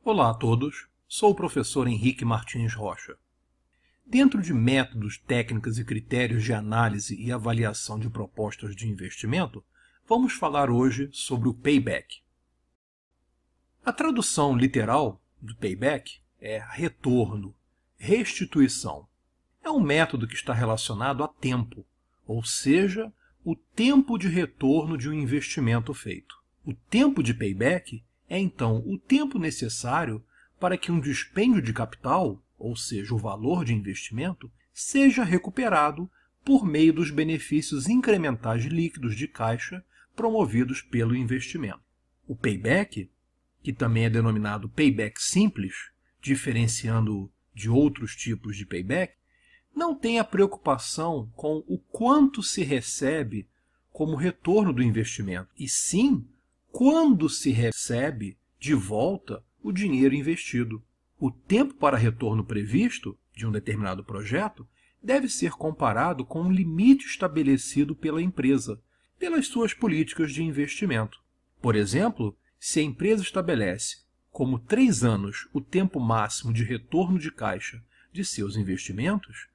Olá a todos, sou o professor Henrique Martins Rocha. Dentro de métodos, técnicas e critérios de análise e avaliação de propostas de investimento, vamos falar hoje sobre o payback. A tradução literal do payback é retorno, restituição. É um método que está relacionado a tempo, ou seja, o tempo de retorno de um investimento feito. O tempo de payback é, então, o tempo necessário para que um dispêndio de capital, ou seja, o valor de investimento, seja recuperado por meio dos benefícios incrementais líquidos de caixa promovidos pelo investimento. O payback, que também é denominado payback simples, diferenciando-o de outros tipos de payback, não tem a preocupação com o quanto se recebe como retorno do investimento, e sim quando se recebe de volta o dinheiro investido. O tempo para retorno previsto de um determinado projeto deve ser comparado com um limite estabelecido pela empresa, pelas suas políticas de investimento. Por exemplo, se a empresa estabelece como 3 anos o tempo máximo de retorno de caixa de seus investimentos,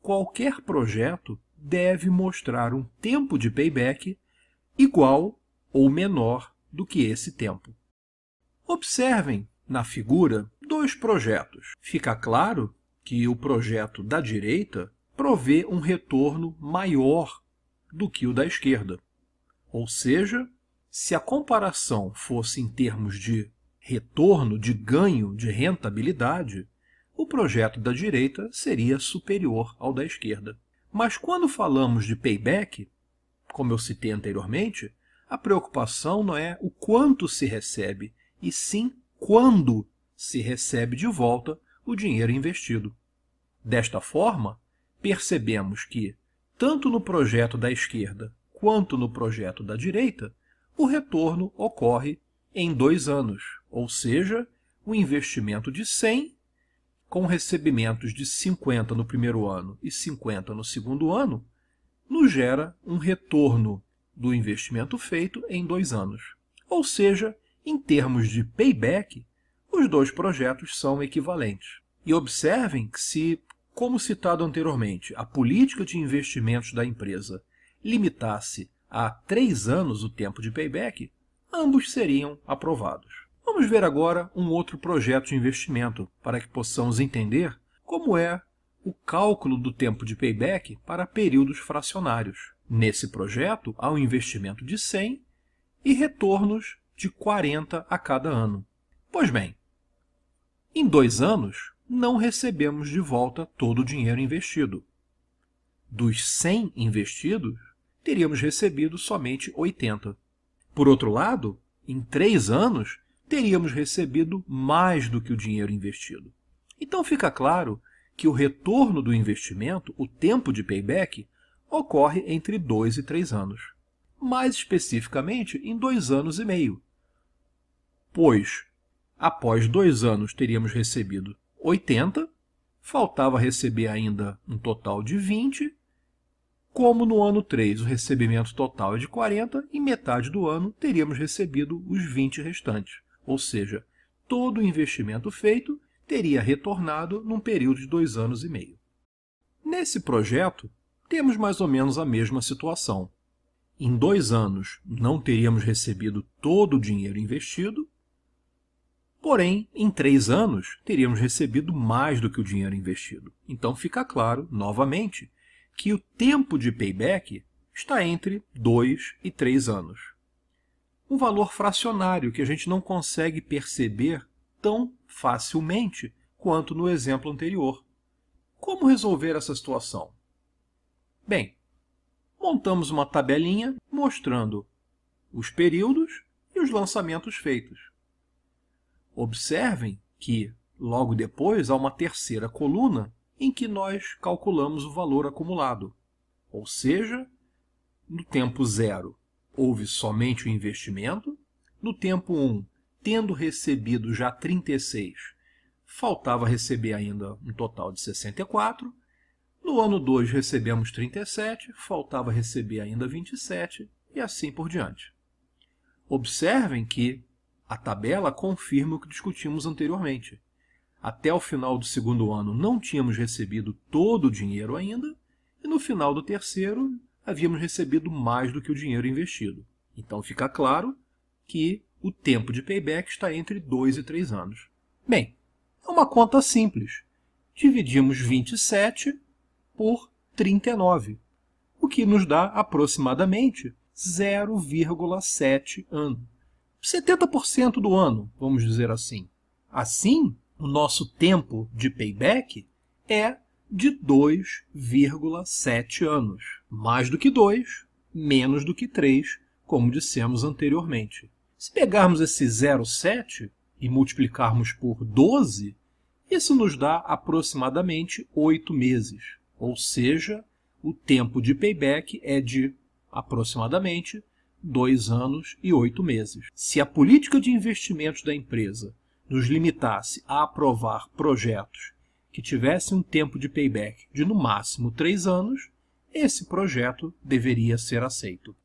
qualquer projeto deve mostrar um tempo de payback igual ou menor do que esse tempo. Observem na figura 2 projetos. Fica claro que o projeto da direita provê um retorno maior do que o da esquerda. Ou seja, se a comparação fosse em termos de retorno, de ganho, de rentabilidade, o projeto da direita seria superior ao da esquerda. Mas quando falamos de payback, como eu citei anteriormente, a preocupação não é o quanto se recebe, e sim quando se recebe de volta o dinheiro investido. Desta forma, percebemos que, tanto no projeto da esquerda quanto no projeto da direita, o retorno ocorre em 2 anos, ou seja, o investimento de 100, com recebimentos de 50 no primeiro ano e 50 no segundo ano, nos gera um retorno do investimento feito em 2 anos. Ou seja, em termos de payback, os 2 projetos são equivalentes. E observem que se, como citado anteriormente, a política de investimentos da empresa limitasse a 3 anos o tempo de payback, ambos seriam aprovados. Vamos ver agora um outro projeto de investimento, para que possamos entender como é o cálculo do tempo de payback para períodos fracionários. Nesse projeto, há um investimento de 100 e retornos de 40 a cada ano. Pois bem, em 2 anos, não recebemos de volta todo o dinheiro investido. Dos 100 investidos, teríamos recebido somente 80. Por outro lado, em 3 anos, teríamos recebido mais do que o dinheiro investido. Então fica claro que o retorno do investimento, o tempo de payback, ocorre entre 2 e 3 anos. Mais especificamente, em 2 anos e meio. Pois, após 2 anos teríamos recebido 80, faltava receber ainda um total de 20, como no ano 3 o recebimento total é de 40, em metade do ano teríamos recebido os 20 restantes. Ou seja, todo o investimento feito teria retornado num período de 2 anos e meio. Nesse projeto, temos mais ou menos a mesma situação. Em 2 anos, não teríamos recebido todo o dinheiro investido, porém, em 3 anos, teríamos recebido mais do que o dinheiro investido. Então, fica claro, novamente, que o tempo de payback está entre 2 e 3 anos. Um valor fracionário que a gente não consegue perceber tão facilmente quanto no exemplo anterior. Como resolver essa situação? Bem, montamos uma tabelinha mostrando os períodos e os lançamentos feitos. Observem que, logo depois, há uma terceira coluna em que nós calculamos o valor acumulado. Ou seja, no tempo 0, houve somente o investimento. No tempo 1, tendo recebido já 36, faltava receber ainda um total de 64. No ano 2 recebemos 37, faltava receber ainda 27 e assim por diante. Observem que A tabela confirma o que discutimos anteriormente. Até o final do segundo ano não tínhamos recebido todo o dinheiro ainda, e no final do terceiro havíamos recebido mais do que o dinheiro investido. Então fica claro que o tempo de payback está entre 2 e 3 anos. Bem, é uma conta simples. Dividimos 27 por 39, o que nos dá aproximadamente 0,7 ano. 70% do ano, vamos dizer assim. Assim, o nosso tempo de payback é de 2,7 anos. Mais do que 2, menos do que 3, como dissemos anteriormente. Se pegarmos esse 0,7 e multiplicarmos por 12, isso nos dá aproximadamente 8 meses. Ou seja, o tempo de payback é de aproximadamente 2 anos e 8 meses. Se a política de investimentos da empresa nos limitasse a aprovar projetos que tivessem um tempo de payback de no máximo 3 anos, esse projeto deveria ser aceito.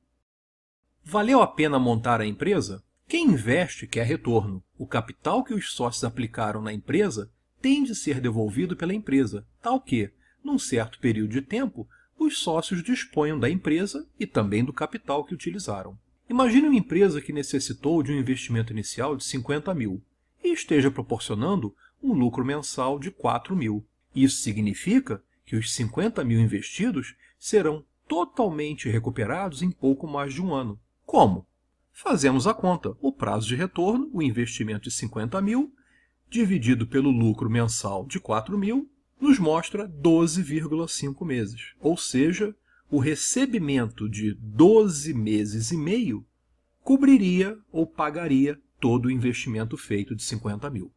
Valeu a pena montar a empresa? Quem investe quer retorno. O capital que os sócios aplicaram na empresa tem de ser devolvido pela empresa, tal que, num certo período de tempo, os sócios disponham da empresa e também do capital que utilizaram. Imagine uma empresa que necessitou de um investimento inicial de 50 mil e esteja proporcionando um lucro mensal de 4 mil. Isso significa que os 50 mil investidos serão totalmente recuperados em pouco mais de um ano. Como? Fazemos a conta. O prazo de retorno, o investimento de 50 mil, dividido pelo lucro mensal de 4 mil, nos mostra 12,5 meses. Ou seja, o recebimento de 12 meses e meio cobriria ou pagaria todo o investimento feito de 50 mil.